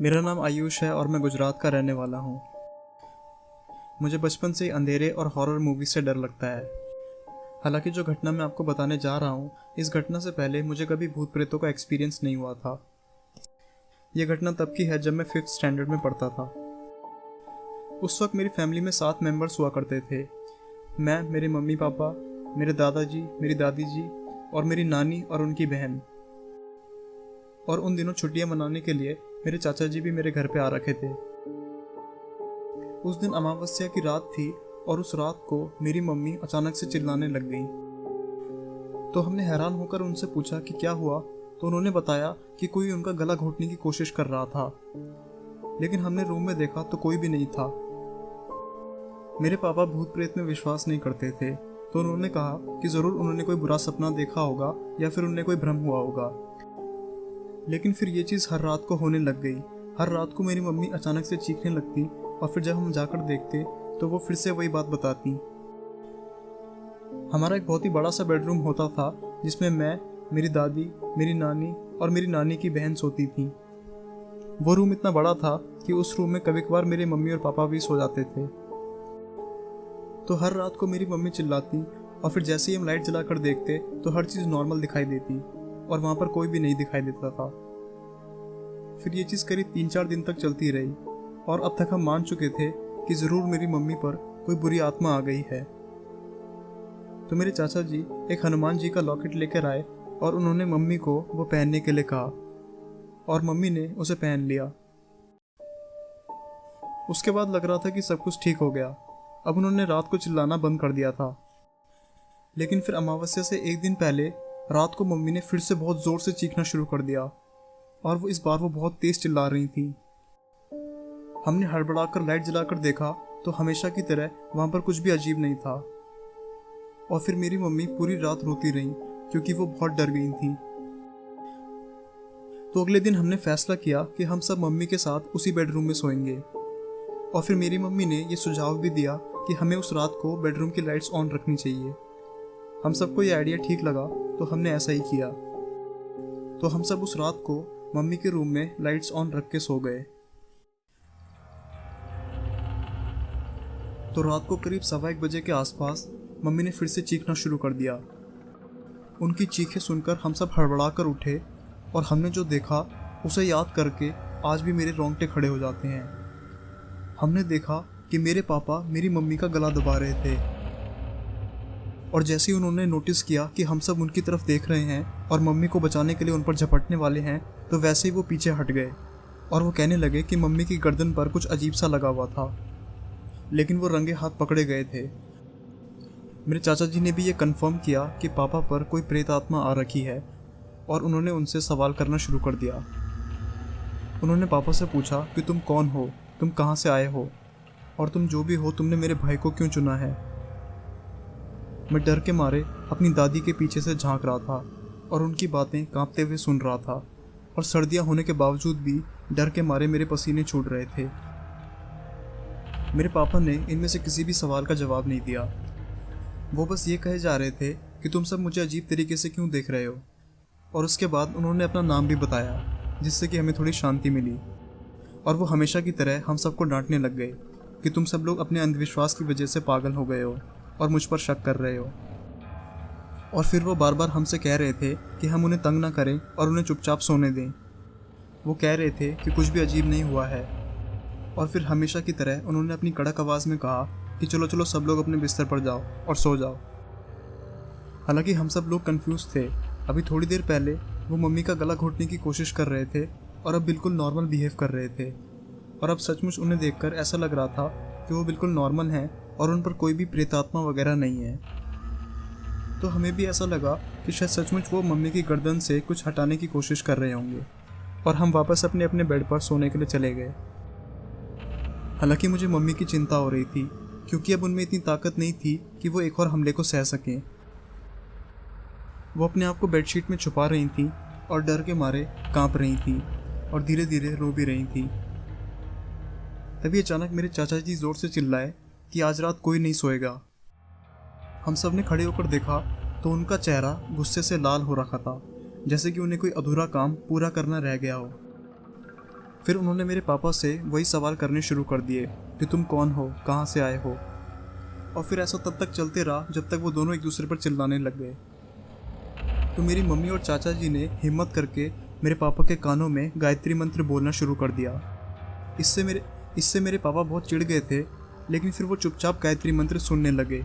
मेरा नाम आयुष है और मैं गुजरात का रहने वाला हूँ। मुझे बचपन से ही अंधेरे और हॉरर मूवी से डर लगता है। हालांकि जो घटना मैं आपको बताने जा रहा हूँ, इस घटना से पहले मुझे कभी भूत प्रेतों का एक्सपीरियंस नहीं हुआ था। यह घटना तब की है जब मैं 5th स्टैंडर्ड में पढ़ता था। उस वक्त मेरी फैमिली में 7 मेंबर्स हुआ करते थे। मैं, मेरे मम्मी पापा, मेरे दादाजी, मेरी दादी जी और मेरी नानी और उनकी बहन। और उन दिनों छुट्टियां मनाने के लिए मेरे चाचा जी भी मेरे घर पे आ रखे थे। उस दिन अमावस्या की रात थी और उस रात को मेरी मम्मी अचानक से चिल्लाने लग गई। तो हमने हैरान होकर उनसे पूछा कि क्या हुआ, तो उन्होंने बताया कि कोई उनका गला घोटने की कोशिश कर रहा था। लेकिन हमने रूम में देखा तो कोई भी नहीं था। मेरे पापा भूत प्रेत में विश्वास नहीं करते थे, तो उन्होंने कहा कि जरूर उन्होंने कोई बुरा सपना देखा होगा या फिर उन्हें कोई भ्रम हुआ होगा। लेकिन फिर ये चीज़ हर रात को होने लग गई। हर रात को मेरी मम्मी अचानक से चीखने लगती और फिर जब हम जाकर देखते तो वो फिर से वही बात बताती। हमारा एक बहुत ही बड़ा सा बेडरूम होता था जिसमें मैं, मेरी दादी, मेरी नानी और मेरी नानी की बहन सोती थी। वो रूम इतना बड़ा था कि उस रूम में कभी कभार मेरे मम्मी और पापा भी सो जाते थे। तो हर रात को मेरी मम्मी चिल्लाती और फिर जैसे ही हम लाइट जलाकर देखते तो हर चीज़ नॉर्मल दिखाई देती और वहाँ पर कोई भी नहीं दिखाई देता था। फिर ये चीज़ करीब 3-4 दिन तक चलती रही और अब तक हम मान चुके थे कि ज़रूर मेरी मम्मी पर कोई बुरी आत्मा आ गई है। तो मेरे चाचा जी एक हनुमान जी का लॉकेट लेकर आए और उन्होंने मम्मी को वो पहनने के लिए कहा और मम्मी ने उसे पहन लिया। उसके बाद लग रहा था कि सब कुछ ठीक हो गया। अब उन्होंने रात को चिल्लाना बंद कर दिया था। लेकिन फिर अमावस्या से एक दिन पहले रात को मम्मी ने फिर से बहुत ज़ोर से चीखना शुरू कर दिया और इस बार वो बहुत तेज़ चिल्ला रही थी। हमने हड़बड़ाकर लाइट जलाकर देखा तो हमेशा की तरह वहाँ पर कुछ भी अजीब नहीं था। और फिर मेरी मम्मी पूरी रात रोती रही क्योंकि वो बहुत डर गई थी। तो अगले दिन हमने फैसला किया कि हम सब मम्मी के साथ उसी बेडरूम में सोएंगे। और फिर मेरी मम्मी ने ये सुझाव भी दिया कि हमें उस रात को बेडरूम की लाइट्स ऑन रखनी चाहिए। हम सबको ये आइडिया ठीक लगा तो हमने ऐसा ही किया। तो हम सब उस रात को मम्मी के रूम में लाइट्स ऑन रख के सो गए। तो रात को करीब 1:15 बजे के आसपास मम्मी ने फिर से चीखना शुरू कर दिया। उनकी चीखें सुनकर हम सब हड़बड़ा कर उठे और हमने जो देखा उसे याद करके आज भी मेरे रोंगटे खड़े हो जाते हैं। हमने देखा कि मेरे पापा मेरी मम्मी का गला दबा रहे थे और जैसे ही उन्होंने नोटिस किया कि हम सब उनकी तरफ देख रहे हैं और मम्मी को बचाने के लिए उन पर झपटने वाले हैं, तो वैसे ही वो पीछे हट गए और वो कहने लगे कि मम्मी की गर्दन पर कुछ अजीब सा लगा हुआ था, लेकिन वो रंगे हाथ पकड़े गए थे। मेरे चाचा जी ने भी ये कंफर्म किया कि पापा पर कोई प्रेत आत्मा आ रखी है और उन्होंने उनसे सवाल करना शुरू कर दिया। उन्होंने पापा से पूछा कि तुम कौन हो, तुम कहाँ से आए हो और तुम जो भी हो तुमने मेरे भाई को क्यों चुना है। मैं डर के मारे अपनी दादी के पीछे से झांक रहा था और उनकी बातें कांपते हुए सुन रहा था और सर्दियां होने के बावजूद भी डर के मारे मेरे पसीने छूट रहे थे। मेरे पापा ने इनमें से किसी भी सवाल का जवाब नहीं दिया। वो बस ये कहे जा रहे थे कि तुम सब मुझे अजीब तरीके से क्यों देख रहे हो। और उसके बाद उन्होंने अपना नाम भी बताया जिससे कि हमें थोड़ी शांति मिली। और वो हमेशा की तरह हम सबको डांटने लग गए कि तुम सब लोग अपने अंधविश्वास की वजह से पागल हो गए हो और मुझ पर शक कर रहे हो। और फिर वो बार बार हमसे कह रहे थे कि हम उन्हें तंग ना करें और उन्हें चुपचाप सोने दें। वो कह रहे थे कि कुछ भी अजीब नहीं हुआ है। और फिर हमेशा की तरह उन्होंने अपनी कड़क आवाज़ में कहा कि चलो चलो सब लोग अपने बिस्तर पर जाओ और सो जाओ। हालांकि हम सब लोग कंफ्यूज थे। अभी थोड़ी देर पहले वो मम्मी का गला घोटने की कोशिश कर रहे थे और अब बिल्कुल नॉर्मल बिहेव कर रहे थे। और अब सचमुच उन्हें देखकर ऐसा लग रहा था कि वो बिल्कुल नॉर्मल हैं और उन पर कोई भी प्रेतात्मा वगैरह नहीं है। तो हमें भी ऐसा लगा कि शायद सचमुच वो मम्मी की गर्दन से कुछ हटाने की कोशिश कर रहे होंगे और हम वापस अपने अपने बेड पर सोने के लिए चले गए। हालांकि मुझे मम्मी की चिंता हो रही थी क्योंकि अब उनमें इतनी ताकत नहीं थी कि वो एक और हमले को सह सकें। वो अपने आप को बेडशीट में छुपा रही थी और डर के मारे कांप रही थी और धीरे धीरे रो भी रही थी। तभी अचानक मेरे चाचा जी जोर से चिल्लाए कि आज रात कोई नहीं सोएगा। हम सब ने खड़े होकर देखा तो उनका चेहरा गुस्से से लाल हो रखा था, जैसे कि उन्हें कोई अधूरा काम पूरा करना रह गया हो। फिर उन्होंने मेरे पापा से वही सवाल करने शुरू कर दिए कि तुम कौन हो, कहाँ से आए हो। और फिर ऐसा तब तक चलते रहा जब तक वो दोनों एक दूसरे पर चिल्लाने लग गए। तो मेरी मम्मी और चाचा जी ने हिम्मत करके मेरे पापा के कानों में गायत्री मंत्र बोलना शुरू कर दिया। इससे मेरे पापा बहुत चिढ़ गए थे, लेकिन फिर वो चुपचाप गायत्री मंत्र सुनने लगे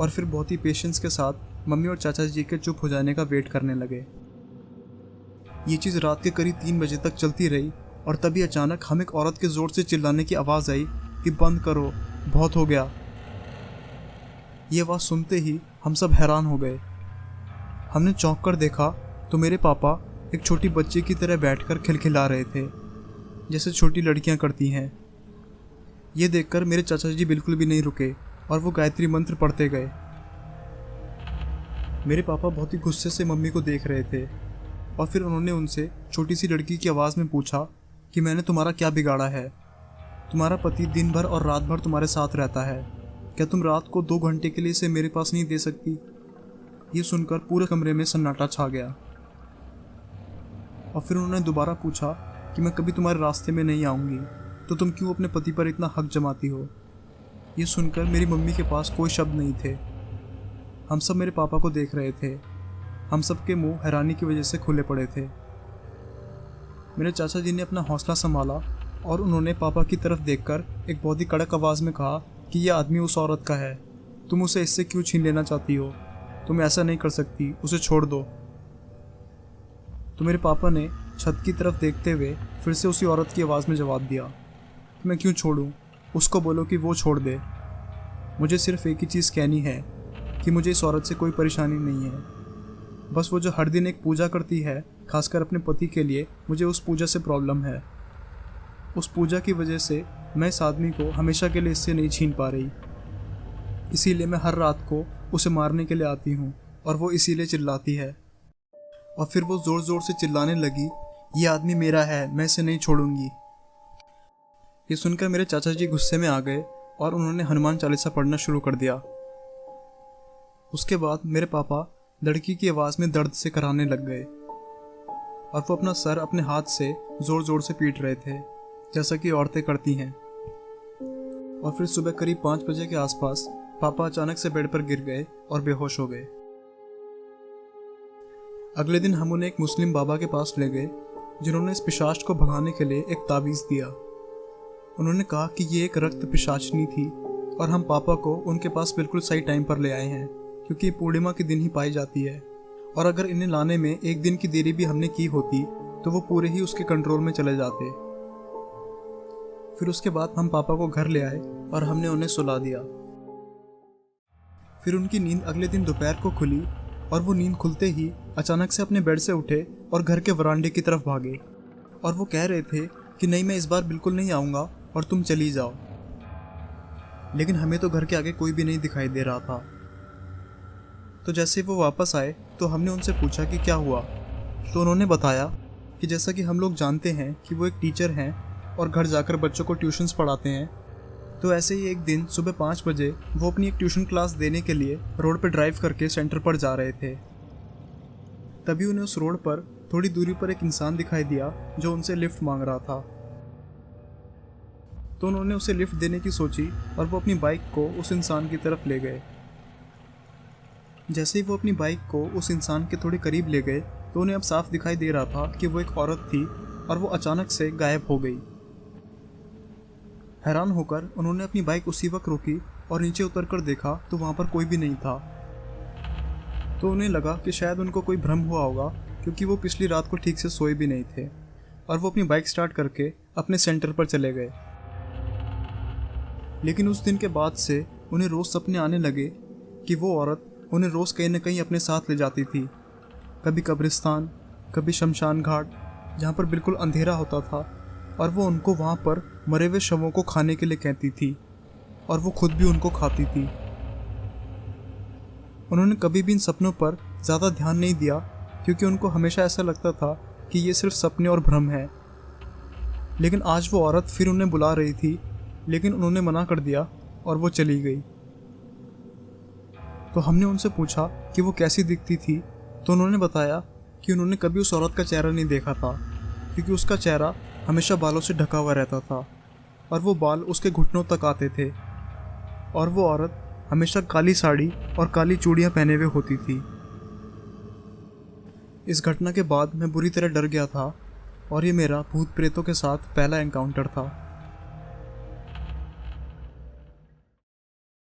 और फिर बहुत ही पेशेंस के साथ मम्मी और चाचा जी के चुप हो जाने का वेट करने लगे। ये चीज़ रात के करीब 3 बजे तक चलती रही और तभी अचानक हम एक औरत के ज़ोर से चिल्लाने की आवाज़ आई कि बंद करो, बहुत हो गया। ये आवाज़ सुनते ही हम सब हैरान हो गए। हमने चौंक कर देखा तो मेरे पापा एक छोटी बच्ची की तरह बैठकर खिलखिला रहे थे, जैसे छोटी लड़कियां करती हैं। ये देखकर मेरे चाचा जी बिल्कुल भी नहीं रुके और वो गायत्री मंत्र पढ़ते गए। मेरे पापा बहुत ही गुस्से से मम्मी को देख रहे थे और फिर उन्होंने उनसे छोटी सी लड़की की आवाज़ में पूछा कि मैंने तुम्हारा क्या बिगाड़ा है? तुम्हारा पति दिन भर और रात भर तुम्हारे साथ रहता है, क्या तुम रात को 2 घंटे के लिए इसे मेरे पास नहीं दे सकती? ये सुनकर पूरे कमरे में सन्नाटा छा गया। और फिर उन्होंने दोबारा पूछा कि मैं कभी तुम्हारे रास्ते में नहीं आऊँगी, तो तुम क्यों अपने पति पर इतना हक जमाती हो? ये सुनकर मेरी मम्मी के पास कोई शब्द नहीं थे। हम सब मेरे पापा को देख रहे थे। हम सब के मुंह हैरानी की वजह से खुले पड़े थे। मेरे चाचा जी ने अपना हौसला संभाला और उन्होंने पापा की तरफ देखकर एक बहुत ही कड़क आवाज़ में कहा कि यह आदमी उस औरत का है, तुम उसे इससे क्यों छीन लेना चाहती हो? तुम ऐसा नहीं कर सकती, उसे छोड़ दो। तो मेरे पापा ने छत की तरफ देखते हुए फिर से उसी औरत की आवाज़ में जवाब दिया, मैं क्यों छोड़ूं? उसको बोलो कि वो छोड़ दे। मुझे सिर्फ एक ही चीज़ कहनी है कि मुझे इस औरत से कोई परेशानी नहीं है। बस वो जो हर दिन एक पूजा करती है, खासकर अपने पति के लिए, मुझे उस पूजा से प्रॉब्लम है। उस पूजा की वजह से मैं इस आदमी को हमेशा के लिए इससे नहीं छीन पा रही। इसीलिए मैं हर रात को उसे मारने के लिए आती हूँ और वो इसीलिए चिल्लाती है। और फिर वो ज़ोर ज़ोर से चिल्लाने लगी, ये आदमी मेरा है, मैं इसे नहीं छोड़ूंगी। ये सुनकर मेरे चाचा जी गुस्से में आ गए और उन्होंने हनुमान चालीसा पढ़ना शुरू कर दिया। उसके बाद मेरे पापा लड़की की आवाज़ में दर्द से कराने लग गए और वो अपना सर अपने हाथ से ज़ोर ज़ोर से पीट रहे थे, जैसा कि औरतें करती हैं। और फिर सुबह करीब 5 बजे के आसपास पापा अचानक से बेड पर गिर गए और बेहोश हो गए। अगले दिन हम उन्हें एक मुस्लिम बाबा के पास ले गए, जिन्होंने इस पिशाच को भगाने के लिए एक ताबीज़ दिया। उन्होंने कहा कि ये एक रक्त पिशाचनी थी और हम पापा को उनके पास बिल्कुल सही टाइम पर ले आए हैं, क्योंकि पूर्णिमा के दिन ही पाई जाती है और अगर इन्हें लाने में एक दिन की देरी भी हमने की होती तो वो पूरे ही उसके कंट्रोल में चले जाते। फिर उसके बाद हम पापा को घर ले आए और हमने उन्हें सुला दिया। फिर उनकी नींद अगले दिन दोपहर को खुली और वो नींद खुलते ही अचानक से अपने बेड से उठे और घर के वरांडे की तरफ भागे और वो कह रहे थे कि नहीं, मैं इस बार बिल्कुल नहीं आऊँगा और तुम चली जाओ। लेकिन हमें तो घर के आगे कोई भी नहीं दिखाई दे रहा था। तो जैसे वो वापस आए तो हमने उनसे पूछा कि क्या हुआ। तो उन्होंने बताया कि जैसा कि हम लोग जानते हैं कि वो एक टीचर हैं और घर जाकर बच्चों को ट्यूशन्स पढ़ाते हैं, तो ऐसे ही एक दिन सुबह 5 बजे वो अपनी एक ट्यूशन क्लास देने के लिए रोड पर ड्राइव करके सेंटर पर जा रहे थे। तभी उन्हें उस रोड पर थोड़ी दूरी पर एक इंसान दिखाई दिया जो उनसे लिफ्ट मांग रहा था। तो उन्होंने उसे लिफ्ट देने की सोची और वो अपनी बाइक को उस इंसान की तरफ ले गए। जैसे ही वो अपनी बाइक को उस इंसान के थोड़े करीब ले गए तो उन्हें अब साफ दिखाई दे रहा था कि वो एक औरत थी और वो अचानक से गायब हो गई। हैरान होकर उन्होंने अपनी बाइक उसी वक्त रोकी और नीचे उतरकर देखा तो वहाँ पर कोई भी नहीं था। तो उन्हें लगा कि शायद उनको कोई भ्रम हुआ होगा, क्योंकि वो पिछली रात को ठीक से सोए भी नहीं थे और वो अपनी बाइक स्टार्ट करके अपने सेंटर पर चले गए। लेकिन उस दिन के बाद से उन्हें रोज़ सपने आने लगे कि वो औरत उन्हें रोज़ कहीं न कहीं अपने साथ ले जाती थी, कभी कब्रिस्तान, कभी शमशान घाट, जहाँ पर बिल्कुल अंधेरा होता था, और वो उनको वहाँ पर मरे हुए शवों को खाने के लिए कहती थी और वो खुद भी उनको खाती थी। उन्होंने कभी भी इन सपनों पर ज़्यादा ध्यान नहीं दिया, क्योंकि उनको हमेशा ऐसा लगता था कि ये सिर्फ सपने और भ्रम है। लेकिन आज वो औरत फिर उन्हें बुला रही थी, लेकिन उन्होंने मना कर दिया और वो चली गई। तो हमने उनसे पूछा कि वो कैसी दिखती थी, तो उन्होंने बताया कि उन्होंने कभी उस औरत का चेहरा नहीं देखा था, क्योंकि उसका चेहरा हमेशा बालों से ढका हुआ रहता था और वो बाल उसके घुटनों तक आते थे। और वो औरत हमेशा काली साड़ी और काली चूड़ियाँ पहने हुए होती थी। इस घटना के बाद मैं बुरी तरह डर गया था और ये मेरा भूत प्रेतों के साथ पहला एनकाउंटर था।